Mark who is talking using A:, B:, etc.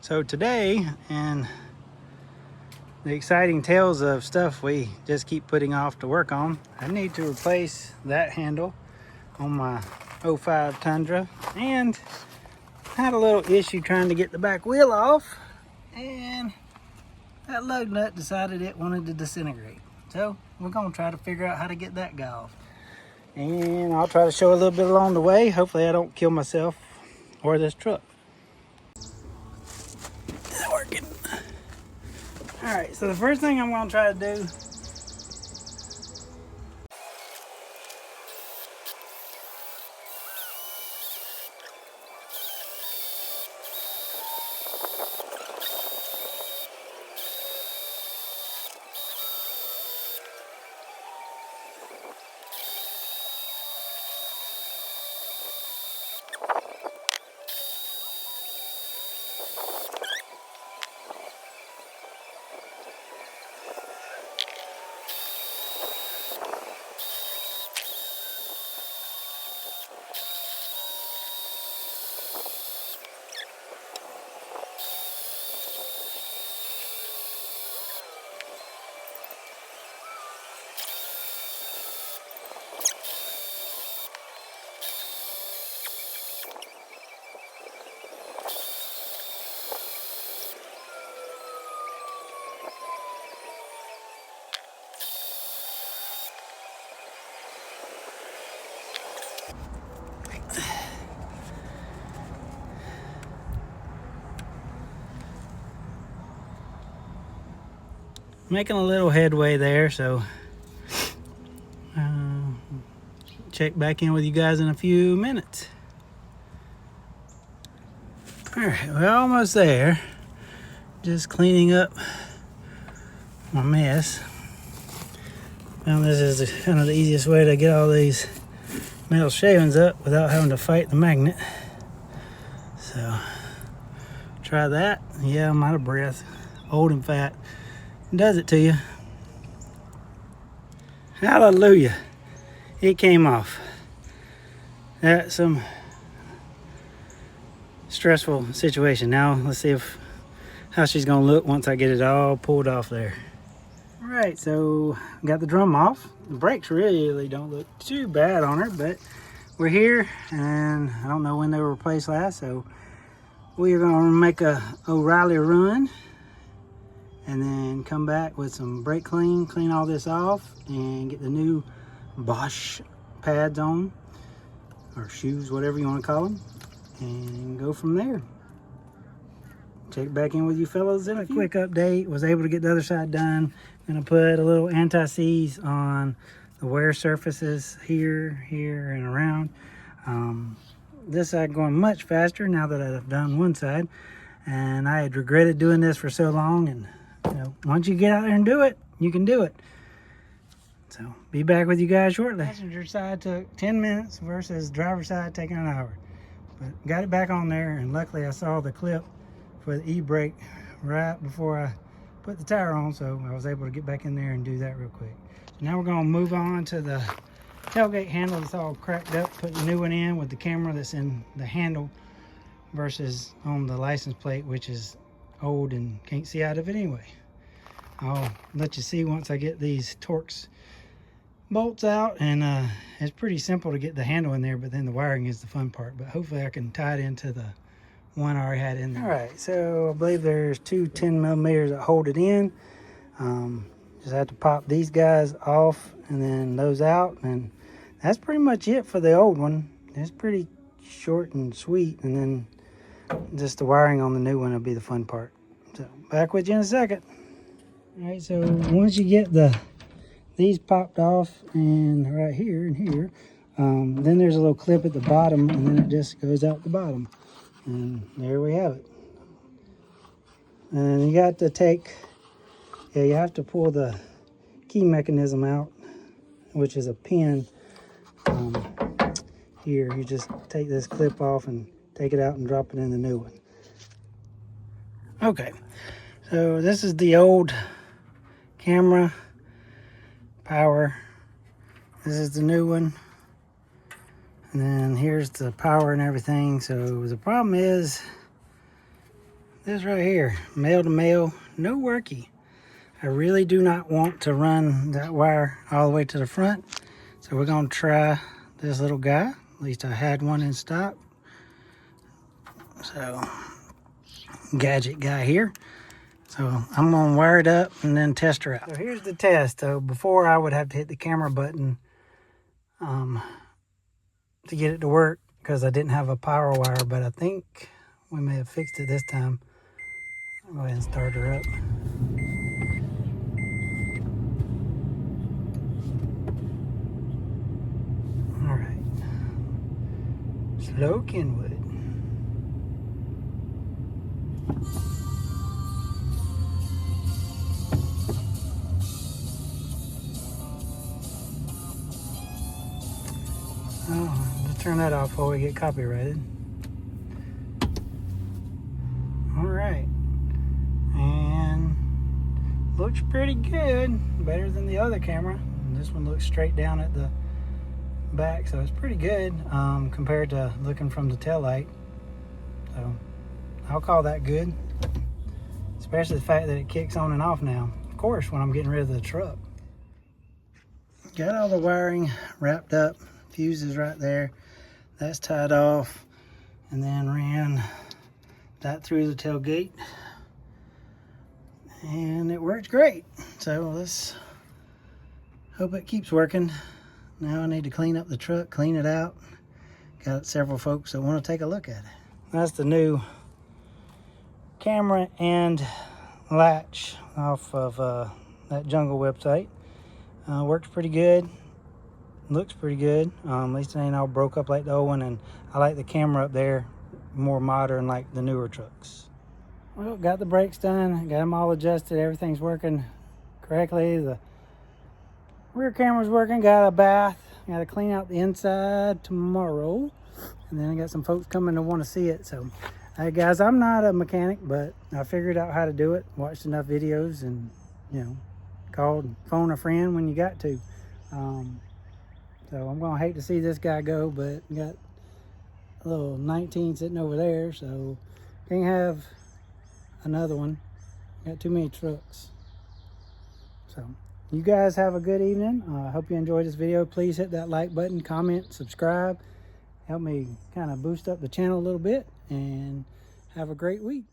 A: So today, and the exciting tales of stuff we just keep putting off to work on, I need to replace that handle on my 05 Tundra, and had a little issue trying to get the back wheel off, and that lug nut decided it wanted to disintegrate. So we're gonna try to figure out how to get that guy off. And I'll try to show a little bit along the way. Hopefully I don't kill myself or this truck. Is it working? All right, so the first thing I'm gonna try to do, making a little headway there, so check back in with you guys in a few minutes. All right, we're almost there. Just cleaning up my mess. Found this is kind of the easiest way to get all these metal shavings up without having to fight the magnet. So try that. Yeah, I'm out of breath. Old and fat. It does it to you. Hallelujah. It came off. That's some stressful situation. Now let's see how she's gonna look once I get it all pulled off there. All right, so got the drum off. The brakes really don't look too bad on her, but we're here, and I don't know when they were replaced last, so we are gonna make a O'Reilly run and then come back with some brake clean all this off, and get the new Bosch pads on, or shoes, whatever you want to call them, and go from there. Check back in with you fellows in a quick update. Was able to get the other side done. Gonna put a little anti-seize on the wear surfaces here, and around. This side going much faster now that I've done one side, and I had regretted doing this for so long, and once you get out there and do it, you can do it. So be back with you guys shortly. Passenger side took 10 minutes versus driver side taking an hour, but got it back on there, and luckily I saw the clip for the e-brake right before I put the tire on, so I was able to get back in there and do that real quick. So now we're going to move on to the tailgate handle that's all cracked up, put the new one in with the camera that's in the handle versus on the license plate, which is old and can't see out of it anyway. I'll let you see once I get these Torx bolts out, and it's pretty simple to get the handle in there, but then the wiring is the fun part. But hopefully I can tie it into the one I already had in there. All right, so I believe there's two 10mm that hold it in. Just have to pop these guys off and then those out, and that's pretty much it for the old one. It's pretty short and sweet, and then just the wiring on the new one will be the fun part. So back with you in a second. All right, so once you get these popped off, and right here and here, then there's a little clip at the bottom, and then it just goes out the bottom. And there we have it. And you got to you have to pull the key mechanism out, which is a pin. Here, you just take this clip off and take it out and drop it in the new one. Okay, so this is the old camera power. This is the new one. And then here's the power and everything. So the problem is This right here, male to male, no worky. I really do not want to run that wire all the way to the front. So we're gonna try this little guy. At least I had one in stock. So, gadget guy here. So I'm gonna wire it up and then test her out. So here's the test. So before I would have to hit the camera button to get it to work because I didn't have a power wire, but I think we may have fixed it this time. I'll go ahead and start her up. All right. Slow Kenwood. Oh, let's turn that off before we get copyrighted. All right. And looks pretty good. Better than the other camera. And this one looks straight down at the back, so it's pretty good compared to looking from the tail light. So I'll call that good. Especially the fact that it kicks on and off now. Of course, when I'm getting rid of the truck. Got all the wiring wrapped up. Fuse is right there. That's tied off. And then ran that through the tailgate. And it works great. So let's hope it keeps working. Now I need to clean up the truck, clean it out. Got several folks that want to take a look at it. That's the new camera and latch off of that Jungle website. Works pretty good. Looks pretty good. At least it ain't all broke up like the old one, and I like the camera up there, more modern like the newer trucks. Well, got the brakes done, got them all adjusted, everything's working correctly. The rear camera's working, got a bath, got to clean out the inside tomorrow, and then I got some folks coming to want to see it. So hey guys, I'm not a mechanic, but I figured out how to do it, watched enough videos, and you know, called, phone a friend when you got to. So I'm gonna hate to see this guy go, but got a little 19 sitting over there, so can't have another one. Got too many trucks. So you guys have a good evening. I hope you enjoyed this video. Please hit that like button, comment, subscribe. Help me kind of boost up the channel a little bit, and have a great week.